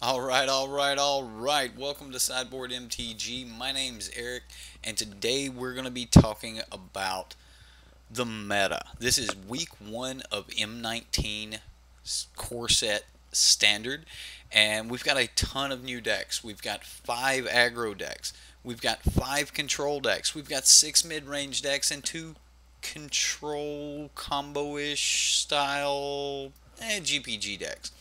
All right. Welcome to Sideboardmtg. My name's Eric, and today we're going to be talking about the meta. This is week one of M19 core set standard, and we've got a ton of new decks. We've got 5 aggro decks, we've got 5 control decks, we've got 6 mid-range decks, and 2 control combo-ish style GPG decks.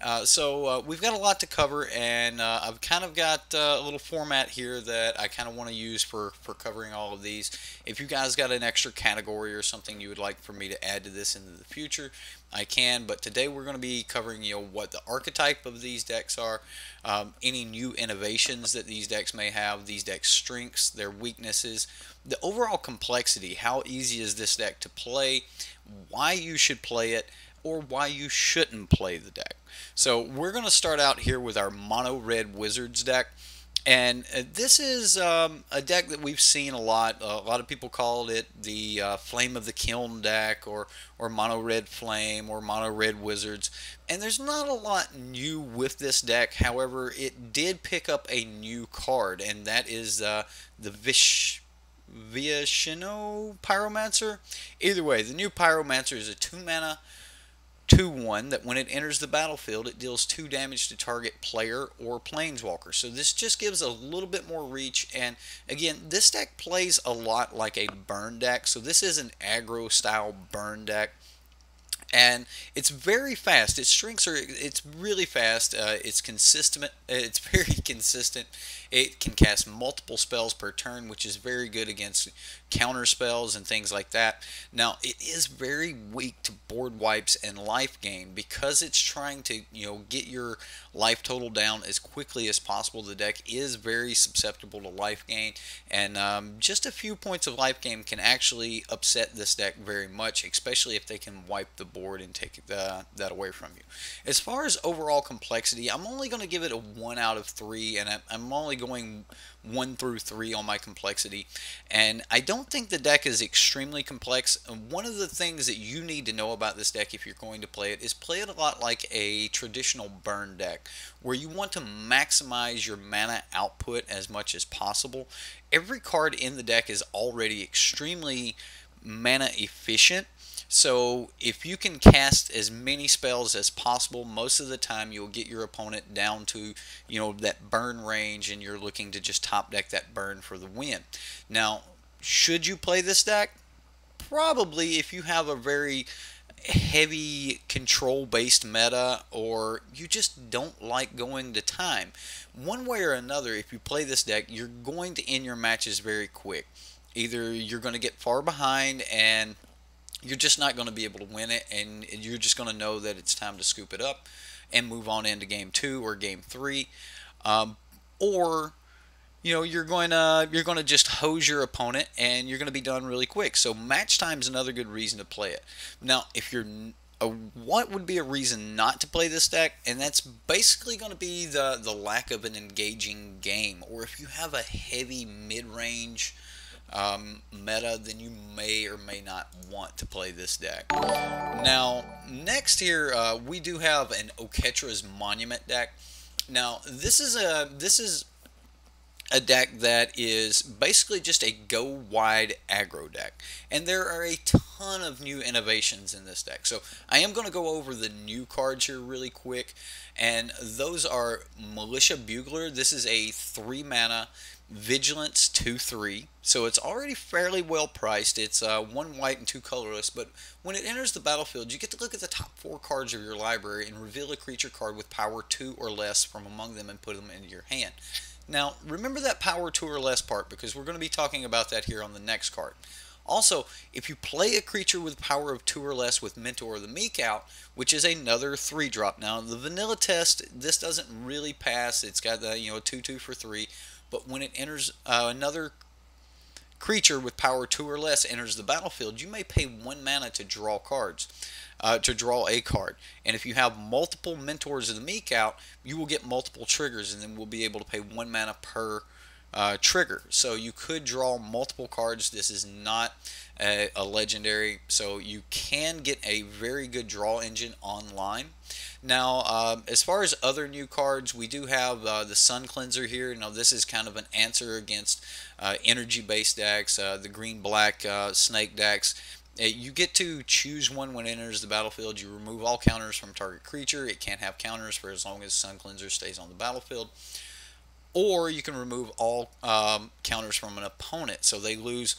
We've got a lot to cover, and I've kind of got a little format here that I kind of want to use for covering all of these. If you guys got an extra category or something you would like for me to add to this in the future, I can. But today we're going to be covering what the archetype of these decks are, any new innovations that these decks may have, these decks' strengths, their weaknesses, the overall complexity, how easy is this deck to play, why you should play it, or why you shouldn't play the deck. So we're going to start out here with our mono red wizards deck, and this is a deck that we've seen a lot. A lot of people called it the Flame of the Kiln deck, or mono red flame, or mono red wizards. And there's not a lot new with this deck. However, it did pick up a new card, and that is the Viashino Pyromancer. Either way, the new Pyromancer is a 2-mana 2/1 that when it enters the battlefield, it deals 2 damage to target player or planeswalker. So this just gives a little bit more reach, and again, this deck plays a lot like a burn deck. So this is an aggro style burn deck, and it's very fast. Its strengths are, it's really fast. It's consistent. It's very consistent. It can cast multiple spells per turn, which is very good against counter spells and things like that. Now, it is very weak to board wipes and life gain because it's trying to, get your life total down as quickly as possible. The deck is very susceptible to life gain, and just a few points of life gain can actually upset this deck very much, especially if they can wipe the board and take that away from you. As far as overall complexity, I'm only going to give it a 1 out of 3, and I'm only going 1 through 3 on my complexity, and I don't think the deck is extremely complex. One of the things that you need to know about this deck if you're going to play it is play it a lot like a traditional burn deck, where you want to maximize your mana output as much as possible. Every card in the deck is already extremely mana efficient. So if you can cast as many spells as possible, most of the time you'll get your opponent down to, that burn range, and you're looking to just top deck that burn for the win. Now, should you play this deck? Probably, if you have a very heavy control based meta, or you just don't like going to time. One way or another, if you play this deck, you're going to end your matches very quick. Either you're going to get far behind and you're just not going to be able to win it, and you're just going to know that it's time to scoop it up and move on into game 2 or game 3, or you're going to just hose your opponent, and you're going to be done really quick. So match time is another good reason to play it. Now, if you're what would be a reason not to play this deck? And that's basically going to be the lack of an engaging game, or if you have a heavy mid-range meta, then you may or may not want to play this deck. Now, next here, we do have an Oketra's Monument deck. Now, this is a deck that is basically just a go wide aggro deck, and there are a ton of new innovations in this deck. So I am going to go over the new cards here really quick, and those are Militia Bugler. This is a 3-mana Vigilance 2/3, so it's already fairly well priced. It's 1 white and 2 colorless, but when it enters the battlefield, you get to look at the top 4 cards of your library and reveal a creature card with power 2 or less from among them and put them into your hand. Now, remember that power 2 or less part, because we're going to be talking about that here on the next card. Also, if you play a creature with power of 2 or less with Mentor the Meek out, which is another 3-drop. Now, the vanilla test, this doesn't really pass. It's got the 2/2 for 3. But when it enters, another creature with power 2 or less enters the battlefield, you may pay 1 mana to draw cards, to draw a card. And if you have multiple Mentors of the Meek out, you will get multiple triggers, and then we'll be able to pay 1 mana per trigger. So you could draw multiple cards. This is not a legendary, so you can get a very good draw engine online. Now, as far as other new cards, we do have the Sun Cleanser here. Now, this is kind of an answer against energy-based decks, the green-black snake decks. You get to choose one when it enters the battlefield. You remove all counters from target creature. It can't have counters for as long as Sun Cleanser stays on the battlefield. Or you can remove all counters from an opponent, so they lose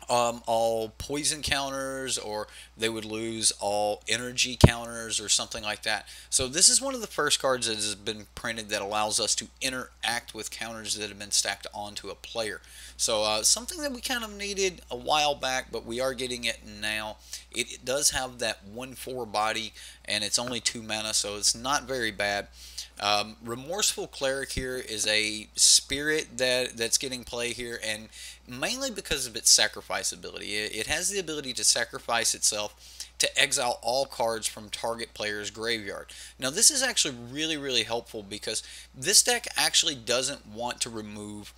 all poison counters, or they would lose all energy counters or something like that. So this is one of the first cards that has been printed that allows us to interact with counters that have been stacked onto a player. So something that we kind of needed a while back, but we are getting it now. It does have that 1/4 body, and it's only 2 mana, so it's not very bad. Remorseful Cleric here is a spirit that's getting play here, and mainly because of its sacrifice ability. It has the ability to sacrifice itself to exile all cards from target player's graveyard. Now this is actually really helpful, because this deck actually doesn't want to remove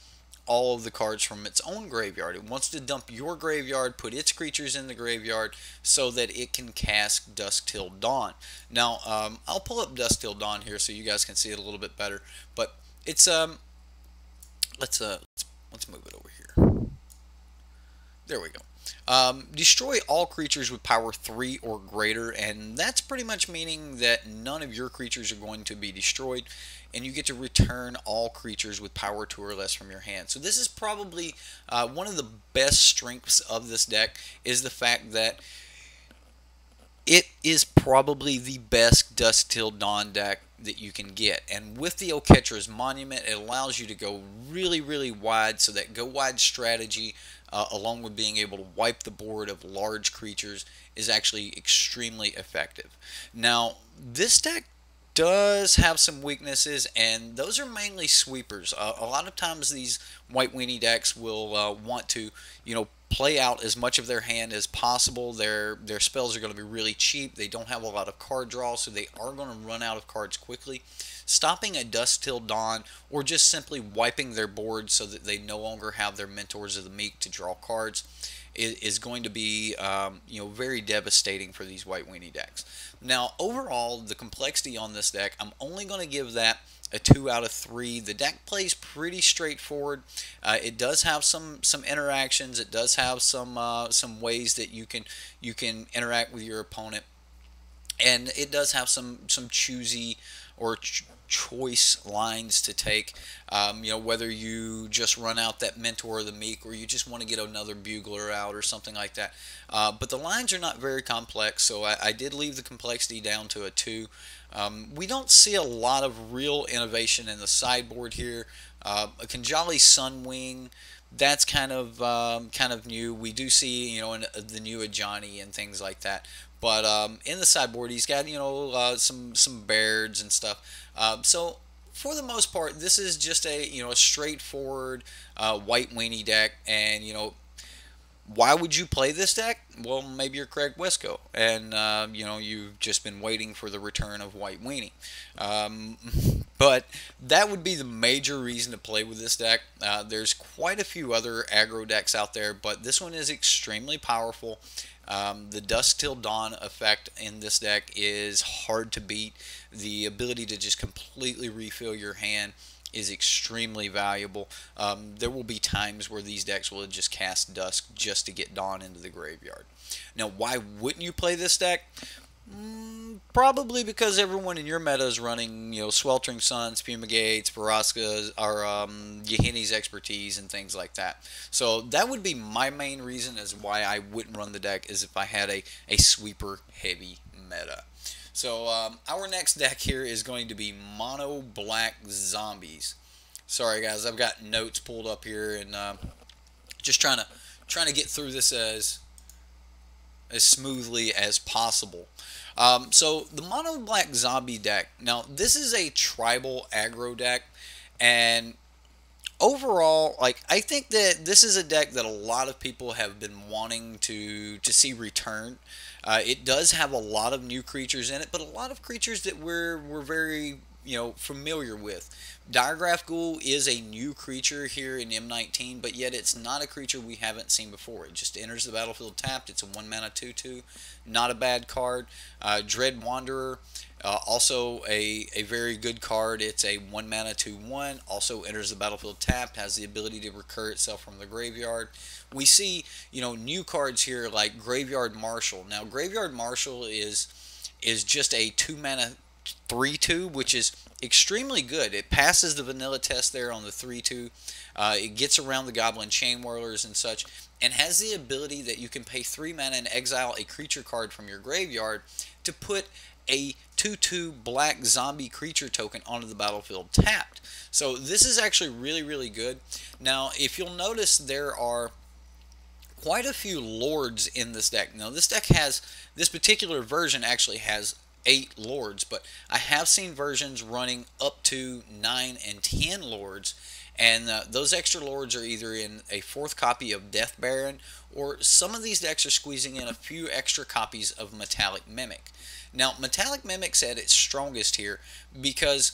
all of the cards from its own graveyard. It wants to dump your graveyard, put its creatures in the graveyard, so that it can cast Dusk Till Dawn. Now, I'll pull up Dusk Till Dawn here so you guys can see it a little bit better. But it's let's move it over here. There we go. Destroy all creatures with power 3 or greater, and that's pretty much meaning that none of your creatures are going to be destroyed, and you get to return all creatures with power 2 or less from your hand. So this is probably one of the best strengths of this deck, is the fact that it is probably the best Dusk Till Dawn deck that you can get. And with the Oketra's Monument, it allows you to go really wide, so that go wide strategy, along with being able to wipe the board of large creatures, is actually extremely effective. Now, this deck does have some weaknesses, and those are mainly sweepers. A lot of times these white weenie decks will want to, play out as much of their hand as possible. Their spells are going to be really cheap. They don't have a lot of card draw, so they are going to run out of cards quickly. Stopping a Dusk Till Dawn, or just simply wiping their board so that they no longer have their Mentors of the Meek to draw cards, is going to be very devastating for these white weenie decks. Now, overall, the complexity on this deck, I'm only going to give that a 2 out of 3. The deck plays pretty straightforward. It does have some interactions. It does have some ways that you can interact with your opponent, and it does have some choosy or choice lines to take. Whether you just run out that Mentor of the Meek, or you just want to get another Bugler out or something like that. But the lines are not very complex, so I did leave the complexity down to a 2. We don't see a lot of real innovation in the sideboard here. A Kanjali Sunwing, that's kind of new. We do see the new Ajani and things like that. But in the sideboard, he's got some Bairds and stuff. So for the most part, this is just a straightforward white weenie deck. And why would you play this deck? Well, maybe you're Craig Wesco, and you've just been waiting for the return of white weenie. But that would be the major reason to play with this deck. There's quite a few other aggro decks out there, but this one is extremely powerful. The Dusk Till Dawn effect in this deck is hard to beat. The ability to just completely refill your hand is extremely valuable. There will be times where these decks will just cast Dusk just to get Dawn into the graveyard. Now, why wouldn't you play this deck? Probably because everyone in your meta is running, Sweltering Suns, Fumigates, Paraska, or Yahini's Expertise and things like that. So that would be my main reason as why I wouldn't run the deck, is if I had a sweeper heavy meta. So our next deck here is going to be Mono Black Zombies. Sorry guys, I've got notes pulled up here, and just trying to get through this as smoothly as possible. So the Mono Black Zombie deck. Now this is a tribal aggro deck, and overall, I think that this is a deck that a lot of people have been wanting to see return. It does have a lot of new creatures in it, but a lot of creatures that we're very familiar with. Diregraph Ghoul is a new creature here in M19, but yet it's not a creature we haven't seen before. It just enters the battlefield tapped. It's a 1 mana 2/2, not a bad card. Dread Wanderer, also a very good card. It's a 1 mana 2/1, also enters the battlefield tapped, has the ability to recur itself from the graveyard. We see, new cards here like Graveyard Marshal. Now, Graveyard Marshal is just a 2 mana 3/2, which is extremely good. It passes the vanilla test there on the 3/2. It gets around the Goblin Chain Whirlers and such, and has the ability that you can pay 3 mana and exile a creature card from your graveyard to put a 2/2 black zombie creature token onto the battlefield tapped. So this is actually really, really good. Now, if you'll notice, there are quite a few lords in this deck. Now, this particular version actually has 8 lords, but I have seen versions running up to 9 and 10 lords, and those extra lords are either in a 4th copy of Death Baron, or some of these decks are squeezing in a few extra copies of Metallic Mimic. Now, Metallic Mimic's at its strongest here because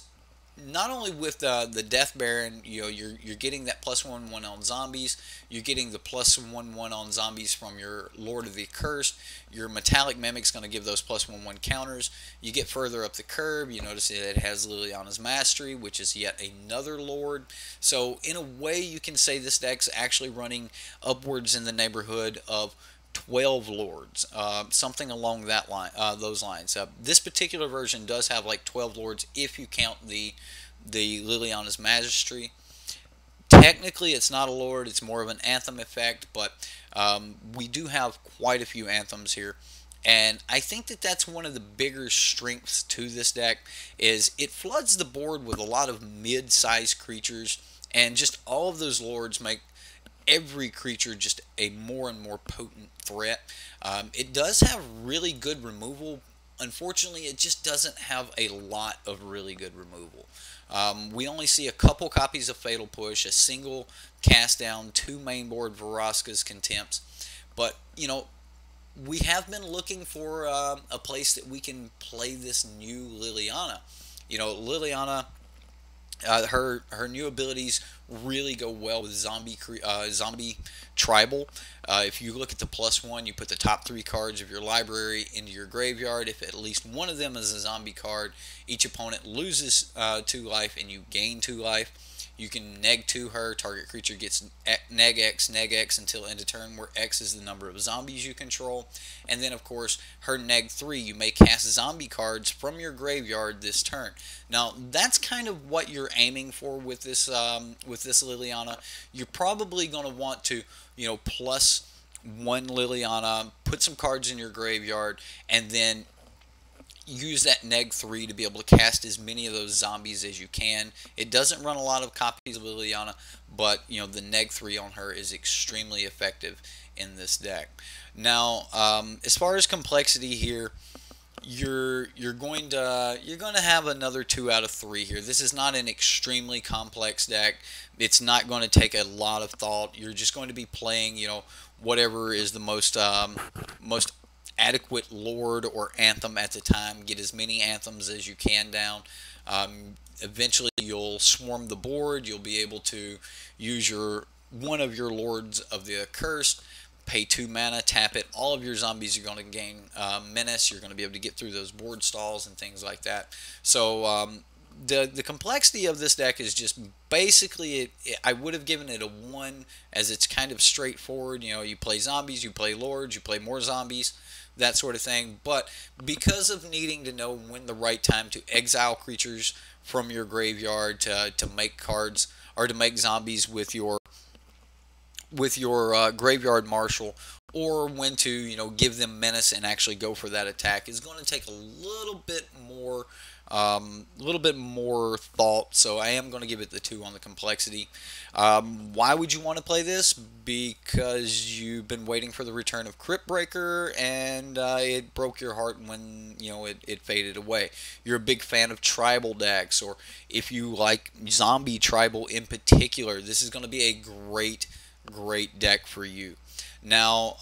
not only with the Death Baron, you're getting that +1/1 on zombies. You're getting the +1/1 on zombies from your Lord of the Accursed. Your Metallic Mimic's going to give those +1/1 counters. You get further up the curve, you notice that it has Liliana's Mastery, which is yet another Lord. So in a way, you can say this deck's actually running upwards in the neighborhood of 12 lords, something along that line, those lines. This particular version does have like 12 lords if you count the Liliana's Mastery. Technically, it's not a lord; it's more of an anthem effect, but we do have quite a few anthems here. And I think that that's one of the bigger strengths to this deck, is it floods the board with a lot of mid-sized creatures, and just all of those lords make every creature just a more and more potent threat. It does have really good removal. Unfortunately, it just doesn't have a lot of really good removal. We only see a couple copies of Fatal Push, a single cast down, 2 mainboard Vraska's Contempts, but we have been looking for a place that we can play this new Liliana. Liliana, her new abilities really go well with zombie tribal. If you look at the +1, you put the top 3 cards of your library into your graveyard. If at least one of them is a zombie card, each opponent loses 2 life and you gain 2 life. You can neg to her. Target creature gets neg X until end of turn, where X is the number of zombies you control. And then, of course, her neg 3. You may cast zombie cards from your graveyard this turn. Now, that's kind of what you're aiming for with this Liliana. You're probably going to want to, +1 Liliana, put some cards in your graveyard, and then use that neg 3 to be able to cast as many of those zombies as you can. It doesn't run a lot of copies of Liliana, but the neg 3 on her is extremely effective in this deck. Now, as far as complexity here, you're going to have another 2 out of 3 here. This is not an extremely complex deck. It's not going to take a lot of thought. You're just going to be playing, whatever is the most adequate lord or anthem at the time. Get as many anthems as you can down. Eventually you'll swarm the board. You'll be able to use one of your lords of the accursed, pay 2 mana, tap it. All of your zombies are going to gain menace. You're going to be able to get through those board stalls and things like that. So the complexity of this deck is just basically, I would have given it a 1, as it's kind of straightforward. You play zombies, you play lords, you play more zombies, that sort of thing. But because of needing to know when the right time to exile creatures from your graveyard to make cards, or to make zombies with your Graveyard Marshal, or when to give them menace and actually go for that attack, is going to take a little bit more thought. So I am going to give it the 2 on the complexity. Why would you want to play this? Because you've been waiting for the return of Crypt Breaker, and it broke your heart when it faded away. You're a big fan of tribal decks, or if you like zombie tribal in particular, this is going to be a great deck for you. Now,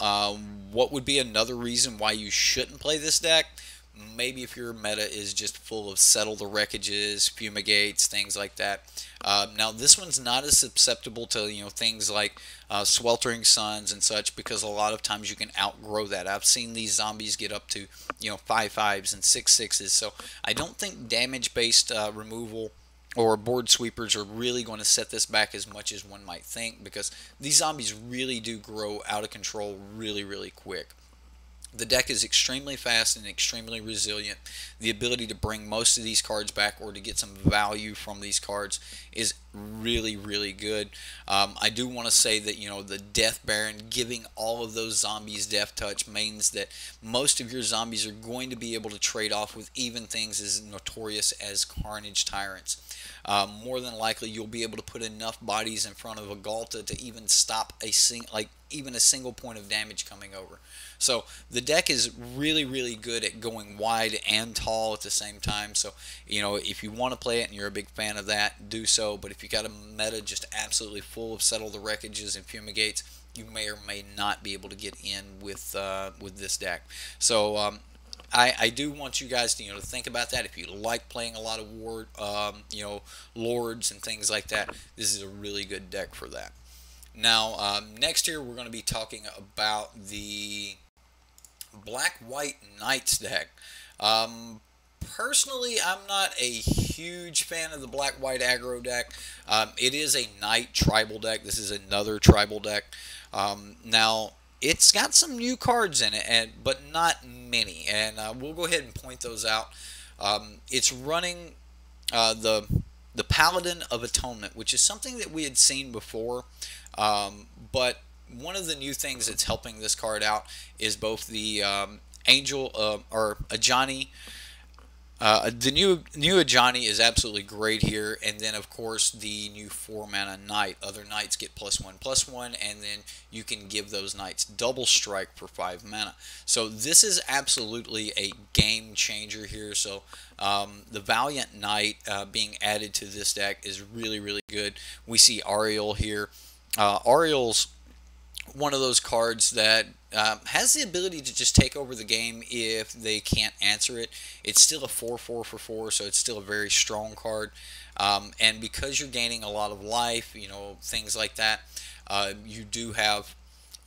what would be another reason why you shouldn't play this deck? Maybe if your meta is just full of settle the wreckages, fumigates, things like that. Now this one's not as susceptible to things like sweltering suns and such, because a lot of times you can outgrow that. I've seen these zombies get up to 5/5s and 6/6s, so I don't think damage based removal or board sweepers are really going to set this back as much as one might think, because these zombies really do grow out of control really quick. The deck is extremely fast and extremely resilient. The ability to bring most of these cards back or to get some value from these cards is really good. I do want to say that the Death Baron giving all of those zombies Death Touch means that most of your zombies are going to be able to trade off with even things as notorious as Carnage Tyrants. More than likely, you'll be able to put enough bodies in front of a Galta to even stop even a single point of damage coming over. So the deck is really good at going wide and tall at the same time. So if you want to play it and you're a big fan of that, do so. But if you got a meta just absolutely full of settle the wreckages and fumigates, you may or may not be able to get in with this deck. So I do want you guys to think about that. If you like playing a lot of lords and things like that, this is a really good deck for that. Now next here we're going to be talking about the Black-White Knights deck. Personally, I'm not a huge fan of the Black-White aggro deck. It is a Knight tribal deck. This is another tribal deck. Now, it's got some new cards in it, but not many. And we'll go ahead and point those out. It's running the Paladin of Atonement, which is something that we had seen before. But one of the new things that's helping this card out is both the Angel or Ajani. The new Ajani is absolutely great here, and then of course the new 4-mana Knight. Other Knights get +1/+1, and then you can give those Knights double strike for 5 mana. So this is absolutely a game changer here. So the Valiant Knight being added to this deck is really good. We see Ariel here. Ariel's one of those cards that has the ability to just take over the game if they can't answer it. It's still a 4/4 for 4, so it's still a very strong card. And because you're gaining a lot of life, things like that, you do have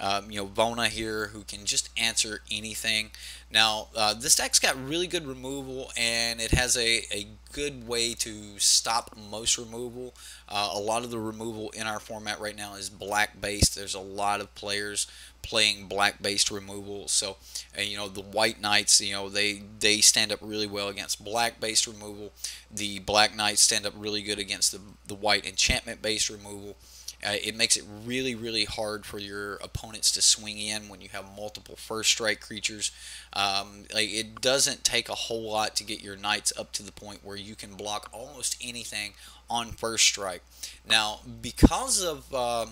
Vona here who can just answer anything. Now, this deck's got really good removal, and it has a good way to stop most removal. A lot of the removal in our format right now is black-based. There's a lot of players playing black-based removal. So, the White Knights, they stand up really well against black-based removal. The Black Knights stand up really good against the white enchantment-based removal. It makes it really hard for your opponents to swing in when you have multiple first strike creatures. It doesn't take a whole lot to get your Knights up to the point where you can block almost anything on first strike. Now, because of that,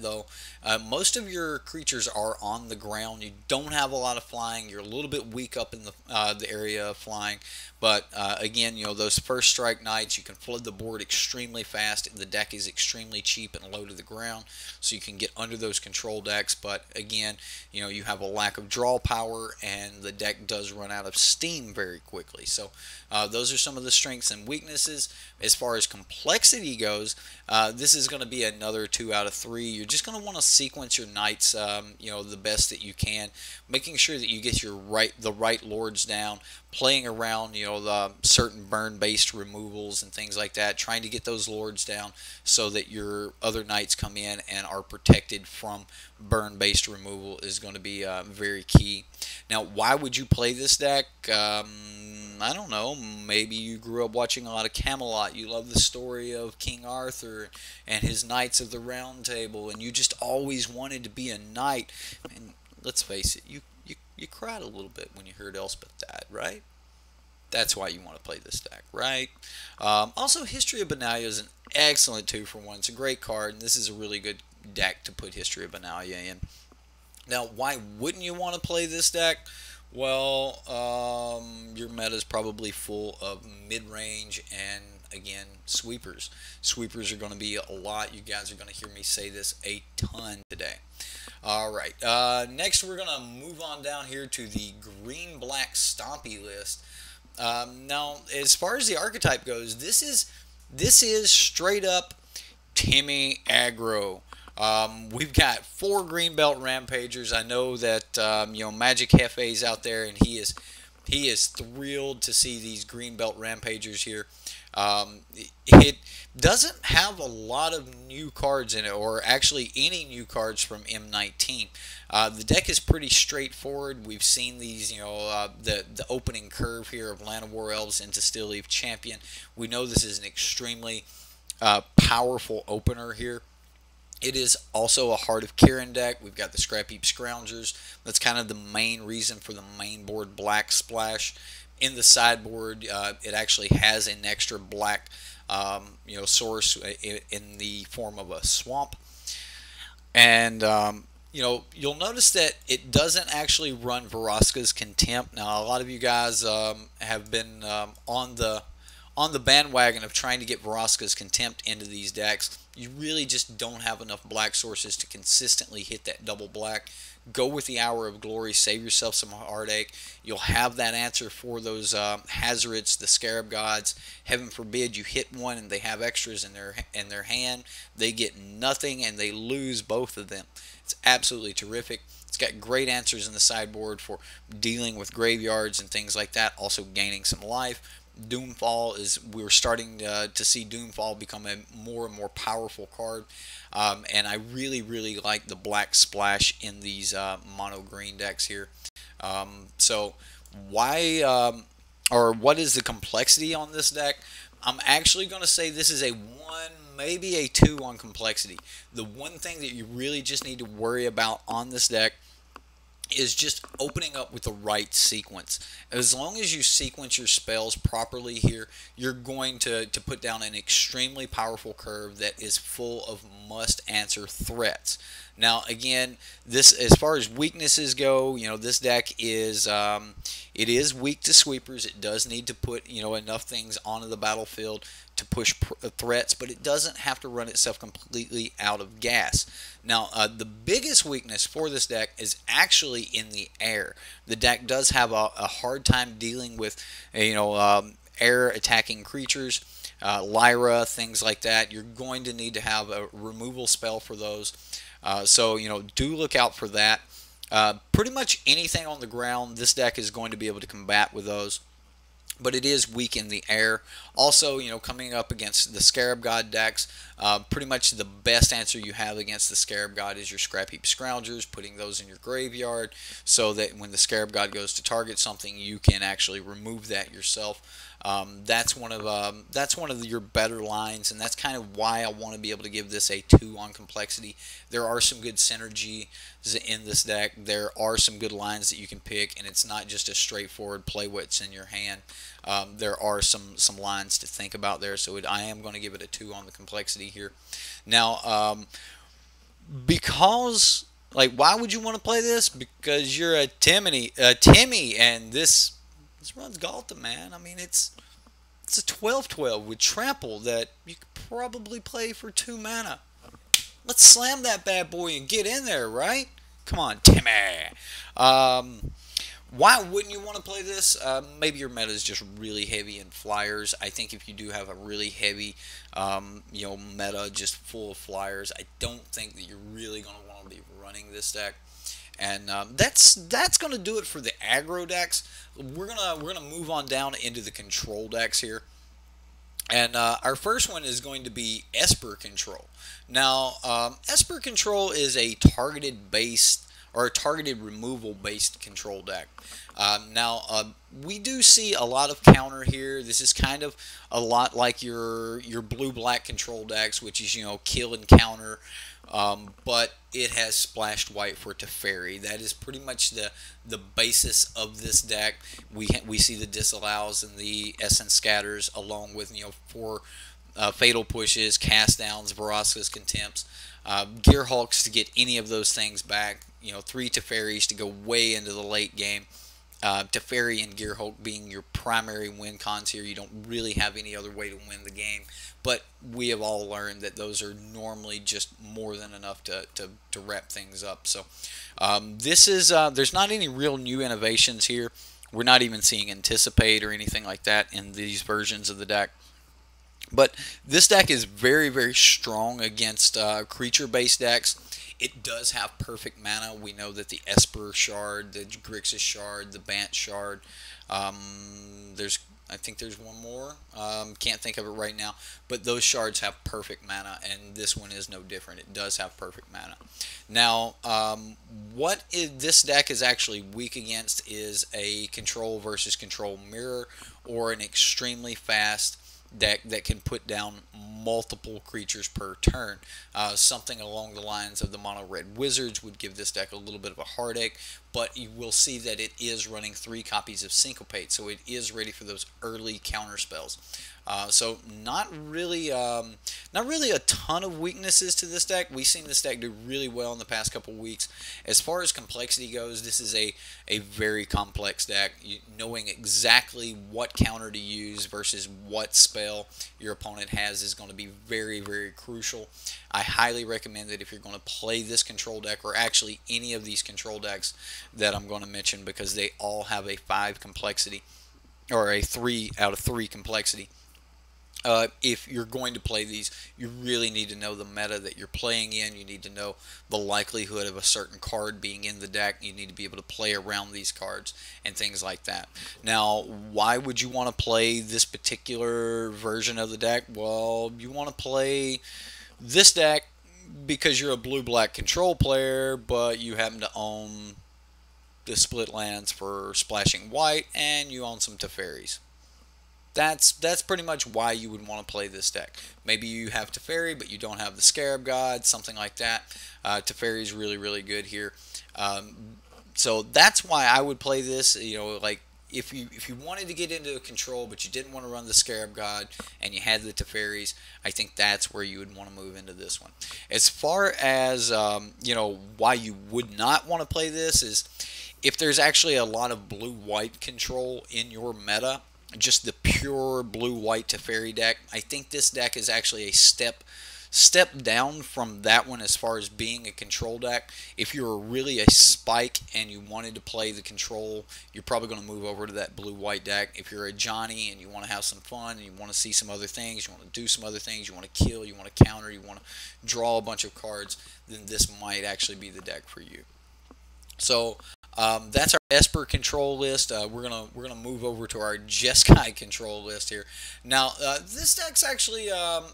though, most of your creatures are on the ground. You don't have a lot of flying. You're a little bit weak up in the area of flying. But again, those first strike Knights, you can flood the board extremely fast. The deck is extremely cheap and low to the ground, so you can get under those control decks. But again, you have a lack of draw power, and the deck does run out of steam very quickly. So those are some of the strengths and weaknesses. As far as complexity goes, this is going to be another 2 out of 3. You're just going to want to sequence your Knights, the best that you can, making sure that you get the right lords down, playing around, the certain burn-based removals and things like that, trying to get those lords down so that your other Knights come in and are protected from burn-based removal is going to be very key. Now, why would you play this deck? I don't know, maybe you grew up watching a lot of Camelot. You love the story of King Arthur and his Knights of the Round Table, and you just always wanted to be a knight. And let's face it, you cried a little bit when you heard Elspeth died, right? That's why you want to play this deck, right? Also, History of Benalia is an excellent 2-for-1. It's a great card, and this is a really good deck to put History of Benalia in. Now, why wouldn't you want to play this deck? Well, your meta is probably full of mid-range and, again, sweepers. Sweepers are going to be a lot. You guys are going to hear me say this a ton today. Alright, next we're going to move on down here to the green-black Stompy list. Now, as far as the archetype goes, this is straight up Timmy Aggro. We've got 4 green belt rampagers. I know that Magic Hefe's out there, and he is thrilled to see these green belt rampagers here. It doesn't have a lot of new cards in it, or actually any new cards from M19. The deck is pretty straightforward. We've seen these, the opening curve here of Land of War Elves into Steel Leaf Champion. We know this is an extremely powerful opener here. It is also a Heart of Kirin deck. We've got the Scrap Heap Scroungers. That's kind of the main reason for the main board black splash. In the sideboard, it actually has an extra black source in the form of a swamp. And you'll notice that it doesn't actually run Vraska's Contempt. Now, a lot of you guys have been on the bandwagon of trying to get Vraska's Contempt into these decks. You really just don't have enough black sources to consistently hit that double black. Go with the Hour of Glory. Save yourself some heartache. You'll have that answer for those Hazards, the Scarab Gods. Heaven forbid you hit one and they have extras in their hand. They get nothing and they lose both of them. It's absolutely terrific. It's got great answers in the sideboard for dealing with graveyards and things like that. Also gaining some life. Doomfall we're starting to see Doomfall become a more and more powerful card, and I really like the black splash in these mono green decks here. So why or what is the complexity on this deck? I'm actually going to say this is a 1, maybe a 2 on complexity. The one thing that you really just need to worry about on this deck is just opening up with the right sequence. As long as you sequence your spells properly here, you're going to put down an extremely powerful curve that is full of must-answer threats. Now, again, this, as far as weaknesses go, this deck is it is weak to sweepers. It does need to put enough things onto the battlefield to push threats, but it doesn't have to run itself completely out of gas. Now, the biggest weakness for this deck is actually in the air. The deck does have a hard time dealing with air attacking creatures, Lyra, things like that. You're going to need to have a removal spell for those. So do look out for that. Pretty much anything on the ground, this deck is going to be able to combat with those. But it is weak in the air. Also, coming up against the Scarab God decks, pretty much the best answer you have against the Scarab God is your Scrap Heap Scroungers, putting those in your graveyard so that when the Scarab God goes to target something, you can actually remove that yourself. That's one of your better lines, and that's kind of why I want to be able to give this a 2 on complexity. There are some good synergy in this deck. There are some good lines that you can pick, and it's not just a straightforward play what's in your hand. There are some lines to think about there, so I am going to give it a 2 on the complexity here. Now, because, why would you want to play this? Because you're a Timmy, and this runs Galta, man. I mean, it's a 12/12 with trample that you could probably play for 2 mana. Let's slam that bad boy and get in there, right? Come on, Timmy. Why wouldn't you want to play this? Maybe your meta is just really heavy in flyers. I think if you do have a really heavy, meta just full of flyers, I don't think that you're really going to want to be running this deck. And that's going to do it for the aggro decks. We're gonna move on down into the control decks here. And our first one is going to be Esper Control. Now, Esper Control is a targeted based or a targeted removal based control deck. We do see a lot of counter here. This is kind of a lot like your blue-black control decks, which is kill and counter. But it has splashed white for Teferi. That is pretty much the basis of this deck. We see the disallows and the essence scatters along with 4 fatal pushes, cast downs, Vraska's Contempts, Gear Hulks to get any of those things back. 3 Teferis to go way into the late game. Teferi and Gearhulk being your primary win cons here. You don't really have any other way to win the game. But we have all learned that those are normally just more than enough to wrap things up. So this is there's not any real new innovations here. We're not even seeing Anticipate or anything like that in these versions of the deck. But this deck is very, very strong against creature-based decks. It does have perfect mana. We know that the Esper Shard, the Grixis Shard, the Bant Shard, I think there's one more. Can't think of it right now. But those shards have perfect mana, and this one is no different. It does have perfect mana. Now, this deck is actually weak against is a control versus control mirror, or an extremely fast deck that can put down multiple creatures per turn. Something along the lines of the mono red wizards would give this deck a little bit of a heartache, but you will see that it is running 3 copies of Syncopate, so it is ready for those early counter spells. So not really a ton of weaknesses to this deck. We've seen this deck do really well in the past couple weeks. As far as complexity goes, this is a very complex deck. Knowing exactly what counter to use versus what spell your opponent has is going to be very, very crucial. I highly recommend that if you're going to play this control deck, or actually any of these control decks that I'm going to mention, because they all have a 5 complexity, or a 3 out of 3 complexity. If you're going to play these, you really need to know the meta that you're playing in. You need to know the likelihood of a certain card being in the deck. You need to be able to play around these cards and things like that. Now, why would you want to play this particular version of the deck? Well, you want to play this deck because you're a blue-black control player, but you happen to own the split lands for splashing white, and you own some Teferis. That's pretty much why you would want to play this deck. Maybe you have Teferi, but you don't have the Scarab God, something like that. Teferi is really, really good here. So that's why I would play this. You know, like if you wanted to get into a control, but you didn't want to run the Scarab God, and you had the Teferis, I think that's where you would want to move into this one. As far as you know, why you would not want to play this is if there's actually a lot of blue-white control in your meta. Just the pure blue-white Teferi deck. I think this deck is actually a step down from that one as far as being a control deck. If you're really a spike and you wanted to play the control, you're probably going to move over to that blue-white deck. If you're a Johnny and you want to have some fun and you want to see some other things, you want to do some other things, you want to kill, you want to counter, you want to draw a bunch of cards, then this might actually be the deck for you. So that's our Esper Control list. We're gonna move over to our Jeskai Control list here. Now, this deck's actually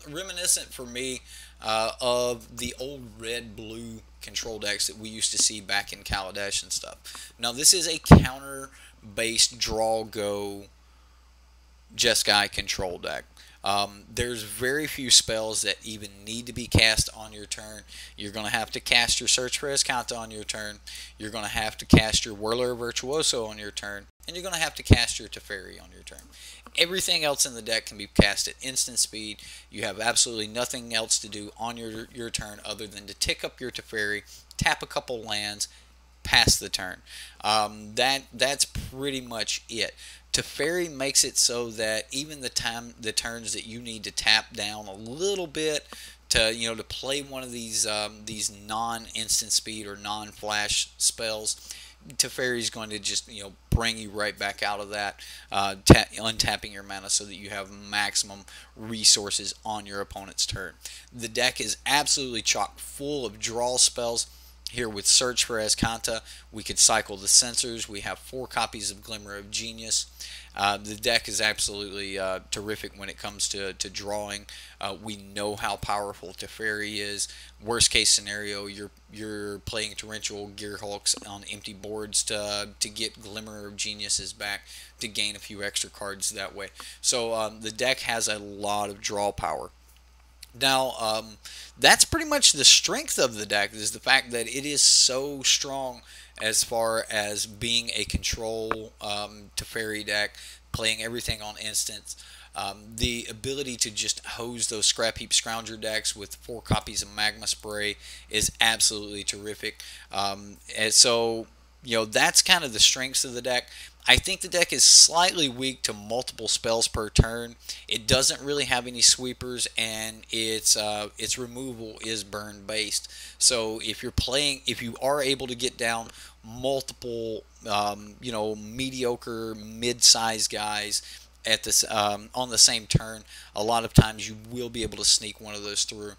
reminiscent for me of the old red-blue control decks that we used to see back in Kaladesh and stuff. Now, this is a counter-based draw-go Jeskai Control deck. There's very few spells that even need to be cast on your turn. You're going to have to cast your Search for Escanta on your turn. You're going to have to cast your Whirler Virtuoso on your turn. And you're going to have to cast your Teferi on your turn. Everything else in the deck can be cast at instant speed. You have absolutely nothing else to do on your turn other than to tick up your Teferi, tap a couple lands, pass the turn. That's pretty much it. Teferi makes it so that even the turns that you need to tap down a little bit to play one of these non-instant speed or non-flash spells, Teferi is going to just bring you right back out of that, untapping your mana so that you have maximum resources on your opponent's turn. The deck is absolutely chock full of draw spells. Here with Search for Escanta, we could cycle the Censors. We have 4 copies of Glimmer of Genius. The deck is absolutely terrific when it comes to drawing. We know how powerful Teferi is. Worst case scenario, you're playing Torrential Gearhulks on empty boards to get Glimmer of Geniuses back, to gain a few extra cards that way. So the deck has a lot of draw power. Now, that's pretty much the strength of the deck, is the fact that it is so strong as far as being a control Teferi deck, playing everything on instants. The ability to just hose those Scrap Heap Scrounger decks with 4 copies of Magma Spray is absolutely terrific. And so that's kind of the strengths of the deck. I think the deck is slightly weak to multiple spells per turn. It doesn't really have any sweepers, and its removal is burn based. So if you are able to get down multiple, mediocre, mid-sized guys at this on the same turn, a lot of times you will be able to sneak one of those through.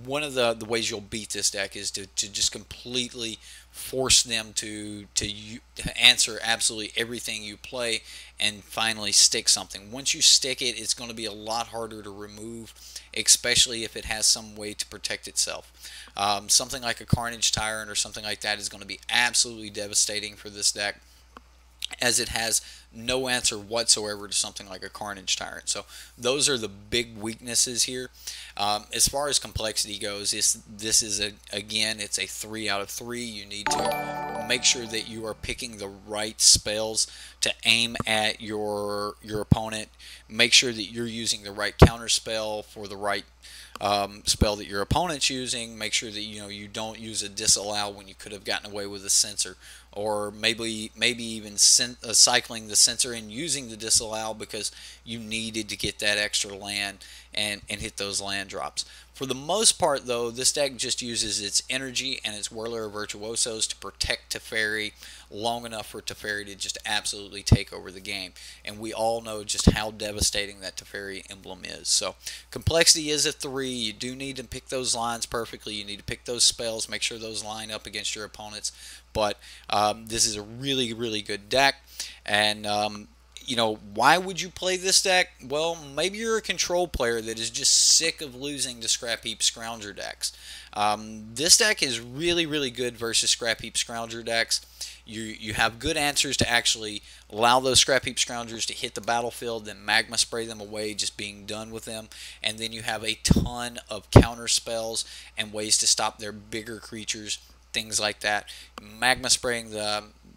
One of the ways you'll beat this deck is to just completely force them to answer absolutely everything you play and finally stick something. Once you stick it, it's going to be a lot harder to remove, especially if it has some way to protect itself. Something like a Carnage Tyrant or something like that is going to be absolutely devastating for this deck, as it has no answer whatsoever to something like a Carnage Tyrant. So those are the big weaknesses here. As far as complexity goes, this is again, it's a 3 out of 3. You need to make sure that you are picking the right spells to aim at your opponent. Make sure that you're using the right counter spell for the right spell that your opponent's using. Make sure that you don't use a disallow when you could have gotten away with a censor, or maybe even cycling the censor and using the disallow because you needed to get that extra land and hit those land drops. For the most part, though, this deck just uses its energy and its Whirler of Virtuosos to protect Teferi long enough for Teferi to just absolutely take over the game. And we all know just how devastating that Teferi emblem is. So complexity is a 3. You do need to pick those lines perfectly. You need to pick those spells, make sure those line up against your opponents. But this is a really, really good deck. And why would you play this deck? Well, maybe you're a control player that is just sick of losing to Scrap Heap Scrounger decks. This deck is really, really good versus Scrap Heap Scrounger decks. You have good answers to actually allow those Scrap Heap Scroungers to hit the battlefield, then Magma Spray them away, just being done with them. And then you have a ton of counter spells and ways to stop their bigger creatures, things like that. Magma Spraying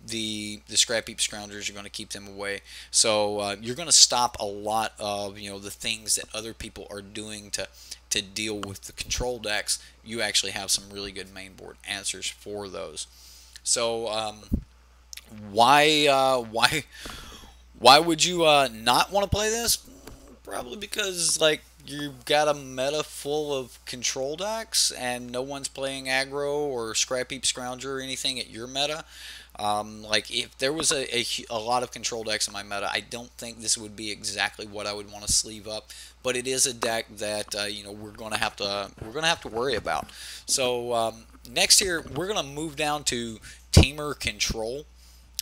the Scrap Heap Scroungers are going to keep them away. So you're going to stop a lot of the things that other people are doing to deal with the control decks. You actually have some really good main board answers for those. So why would you not want to play this? Probably because you've got a meta full of control decks and no one's playing aggro or Scrap Heap Scrounger or anything at your meta. If there was a lot of control decks in my meta, I don't think this would be exactly what I would want to sleeve up. But it is a deck that we're gonna have to worry about. So next here, we're gonna move down to Temur Control.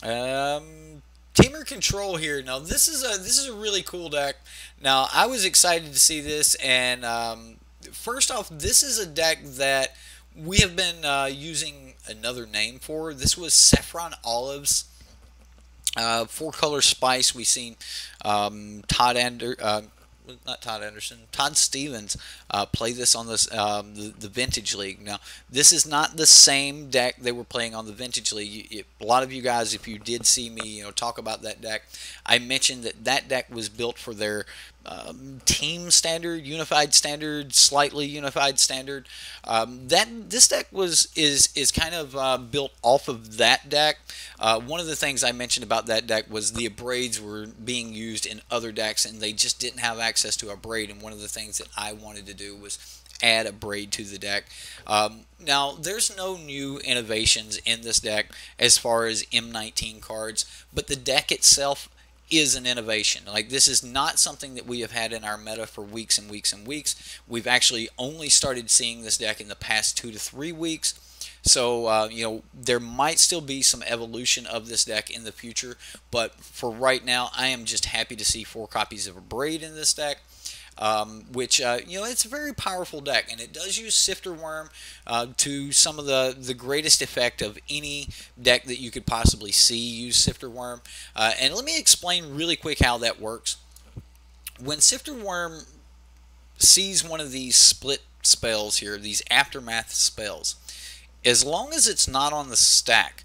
Temur Control here. Now this is a really cool deck. Now I was excited to see this, and first off, this is a deck that we have been using another name for. This was Saffron Olives, 4-color spice. We've seen Todd Stevens play this on this the Vintage League. Now, this is not the same deck they were playing on the Vintage League. A lot of you guys, if you did see me, talk about that deck, I mentioned that deck was built for their team standard, unified standard, slightly unified standard. This deck is kind of built off of that deck. One of the things I mentioned about that deck was the abrades were being used in other decks, and they just didn't have access to a braid. And one of the things that I wanted to do was add a braid to the deck. Now, there's no new innovations in this deck as far as M19 cards, but the deck itself is an innovation. This is not something that we have had in our meta for weeks and weeks and weeks. We've actually only started seeing this deck in the past 2 to 3 weeks. So, there might still be some evolution of this deck in the future, but for right now, I am just happy to see 4 copies of a braid in this deck. Which, it's a very powerful deck, and it does use Sifter Worm to some of the greatest effect of any deck that you could possibly see use Sifter Worm. And let me explain really quick how that works. When Sifter Worm sees one of these split spells here, these Aftermath spells, as long as it's not on the stack,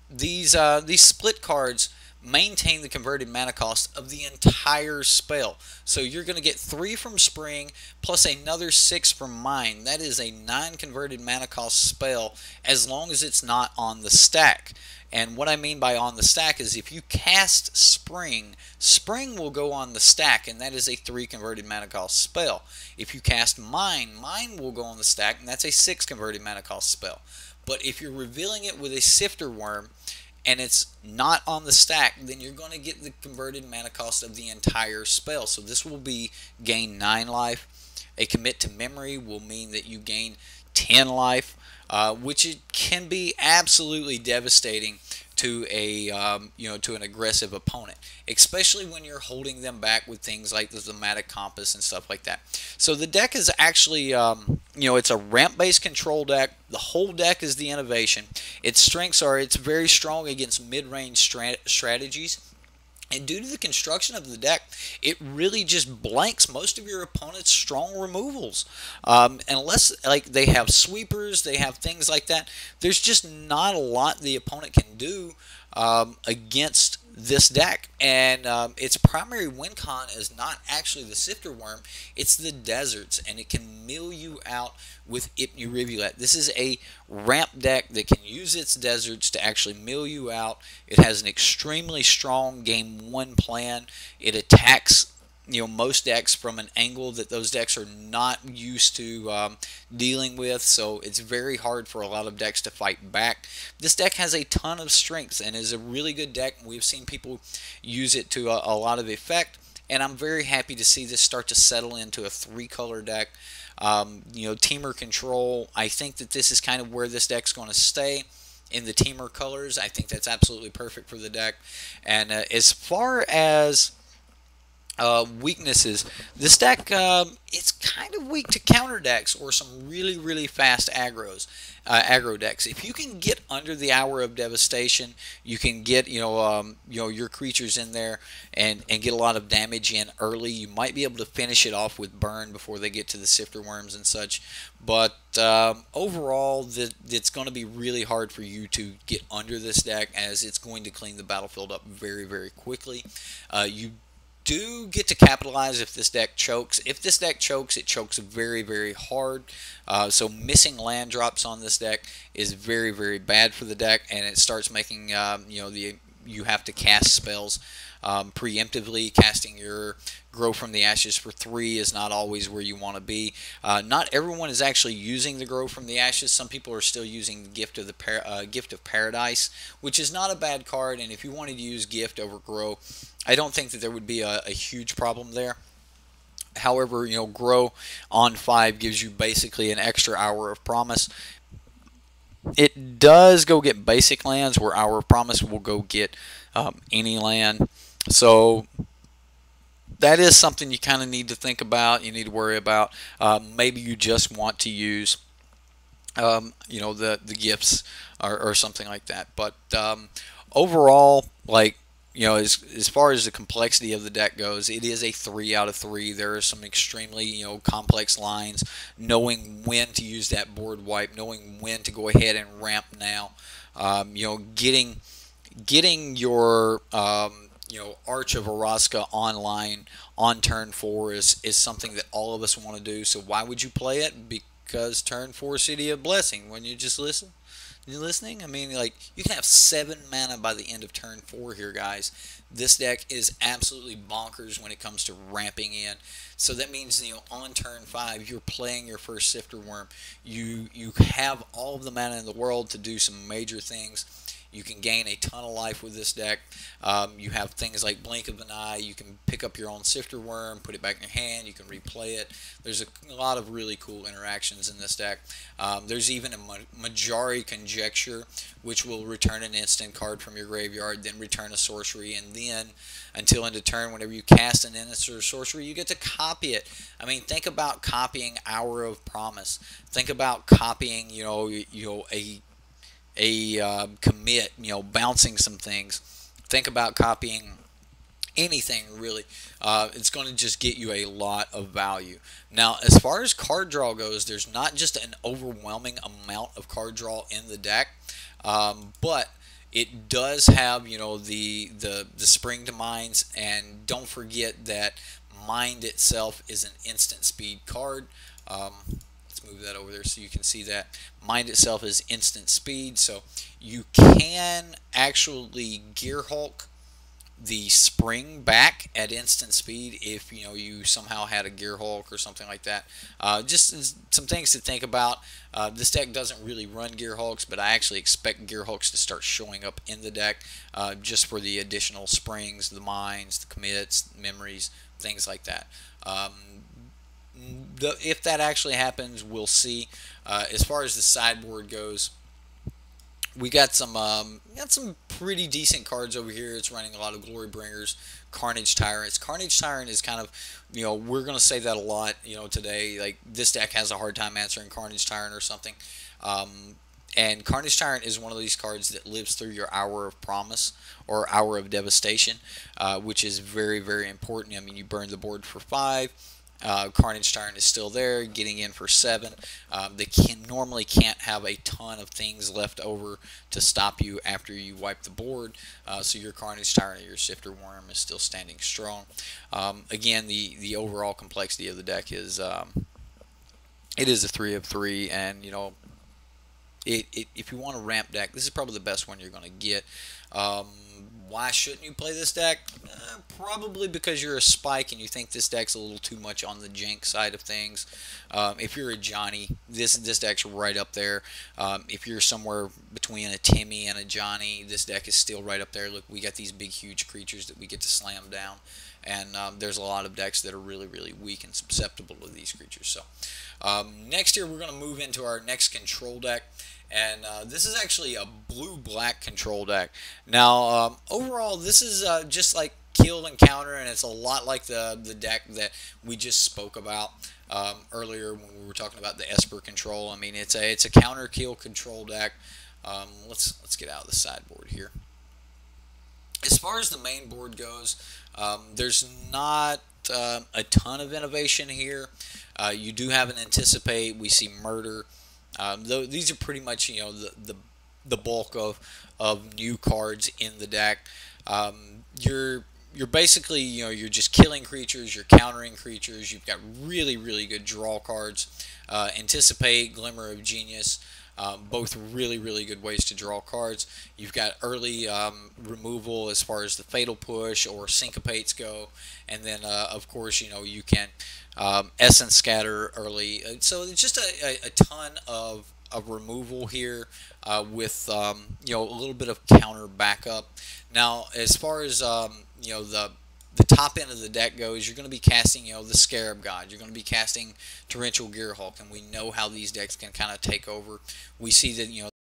these split cards maintain the converted mana cost of the entire spell. So you're going to get 3 from Spring plus another 6 from Mine. That is a 9 converted mana cost spell as long as it's not on the stack. And what I mean by on the stack is if you cast Spring, Spring will go on the stack, and that is a 3 converted mana cost spell. If you cast Mine, Mine will go on the stack, and that's a 6 converted mana cost spell. But if you're revealing it with a Sifter Worm, and it's not on the stack, then you're going to get the converted mana cost of the entire spell. So this will be gain 9 life. A commit to memory will mean that you gain 10 life, which it can be absolutely devastating to a to an aggressive opponent, especially when you're holding them back with things like the thematic compass and stuff like that. So the deck is actually it's a ramp-based control deck. The whole deck is the innovation. Its strengths are it's very strong against mid-range strategies. And due to the construction of the deck, it really just blanks most of your opponent's strong removals. Unless like they have sweepers, they have things like that. There's just not a lot the opponent can do against this deck. And its primary win con is not actually the Sifter Worm, it's the deserts, and it can mill you out with Ipnu Rivulet. This is a ramp deck that can use its deserts to actually mill you out. It has an extremely strong game 1 plan. It attacks most decks from an angle that those decks are not used to dealing with, so it's very hard for a lot of decks to fight back. This deck has a ton of strengths and is a really good deck. We've seen people use it to a lot of effect, and I'm very happy to see this start to settle into a 3-color deck. Temur Control, I think that this is kind of where this deck's going to stay in the Temur colors. I think that's absolutely perfect for the deck. And as far as weaknesses, this deck it's kind of weak to counter decks or some really fast aggro decks. If you can get under the Hour of Devastation, you can get your creatures in there and get a lot of damage in early. You might be able to finish it off with burn before they get to the Sifter Worms and such. But overall, it's going to be really hard for you to get under this deck, as it's going to clean the battlefield up very quickly. You do get to capitalize if this deck chokes. If this deck chokes, it chokes very hard. So missing land drops on this deck is very bad for the deck, and it starts making you have to cast spells preemptively. Casting your Grow from the Ashes for 3 is not always where you want to be. Not everyone is actually using the Grow from the Ashes. Some people are still using the Gift of Paradise, which is not a bad card. And if you wanted to use Gift over Grow, I don't think that there would be a huge problem there. However, Grow on 5 gives you basically an extra Hour of Promise. It does go get basic lands, where Hour of Promise will go get any land. So that is something you kind of need to think about. You need to worry about. Maybe you just want to use the gifts or something like that. But overall, as far as the complexity of the deck goes, it is a 3 out of 3. There are some extremely complex lines. Knowing when to use that board wipe, knowing when to go ahead and ramp now, getting your Arch of Araska online on turn 4 is something that all of us want to do. So why would you play it? Because turn 4 City of Blessing. When you just listen. You listening? I mean, you can have 7 mana by the end of turn 4 here, guys. This deck is absolutely bonkers when it comes to ramping in. So that means, on turn 5, you're playing your first Sifter Worm. You have all of the mana in the world to do some major things. You can gain a ton of life with this deck. You have things like Blink of an Eye. You can pick up your own Sifter Worm, put it back in your hand. You can replay it. There's a lot of really cool interactions in this deck. There's even a Majari Conjecture, which will return an instant card from your graveyard, then return a sorcery, and then until end of turn, whenever you cast an instant or sorcery, you get to copy it. I mean, think about copying Hour of Promise. Think about copying, a commit, bouncing some things. Think about copying anything, really. It's going to just get you a lot of value. Now, as far as card draw goes, there's not just an overwhelming amount of card draw in the deck, but It does have, you know, the spring to mines, and don't forget that mind itself is an instant speed card. Let's move that over there so you can see that. Mind itself is instant speed, so you can actually gear hulk the spring back at instant speed if you know you somehow had a gear hulk or something like that. Just some things to think about. This deck doesn't really run gear hulks, but I actually expect gear hulks to start showing up in the deck just for the additional springs, the mines, the commits, memories, things like that. If that actually happens, we'll see. As far as the sideboard goes, we got some pretty decent cards over here. It's running a lot of Glory Bringers, Carnage Tyrants. Carnage Tyrant is kind of, you know, we're going to say that a lot, you know, today. Like, this deck has a hard time answering Carnage Tyrant or something. And Carnage Tyrant is one of these cards that lives through your Hour of Promise or Hour of Devastation, which is very, very important. I mean, you burn the board for 5. Carnage Tyrant is still there, getting in for 7. They normally can't have a ton of things left over to stop you after you wipe the board, so your Carnage Tyrant or your Sifter Worm is still standing strong. Again, the overall complexity of the deck is it is a 3 of 3, and you know, if you want a ramp deck, this is probably the best one you're going to get. Why shouldn't you play this deck? Probably because you're a Spike and you think this deck's a little too much on the jank side of things. If you're a Johnny, this deck's right up there. If you're somewhere between a Timmy and a Johnny, this deck is still right up there. Look, we got these big, huge creatures that we get to slam down. And there's a lot of decks that are really, really weak and susceptible to these creatures. So next year, we're going to move into our next control deck. And this is actually a blue-black control deck. Now, overall, this is just like kill and counter, and it's a lot like the deck that we just spoke about earlier when we were talking about the Esper Control. I mean, it's a counter kill control deck. Let's get out of the sideboard here. As far as the main board goes, there's not a ton of innovation here. You do have an Anticipate. We see Murder. Though these are pretty much, you know, the bulk of new cards in the deck. You're basically, you know, you're just killing creatures, you're countering creatures. You've got really, really good draw cards. Anticipate, Glimmer of Genius, both really, really good ways to draw cards. You've got early removal as far as the Fatal Push or Syncopates go, and then of course, you know, you can Essence Scatter early. So it's just a ton of removal here with you know, a little bit of counter backup. Now, as far as you know, the top end of the deck goes, you're going to be casting, you know, the Scarab God. You're going to be casting Torrential Gear Hulk, and we know how these decks can kind of take over. We see that, you know,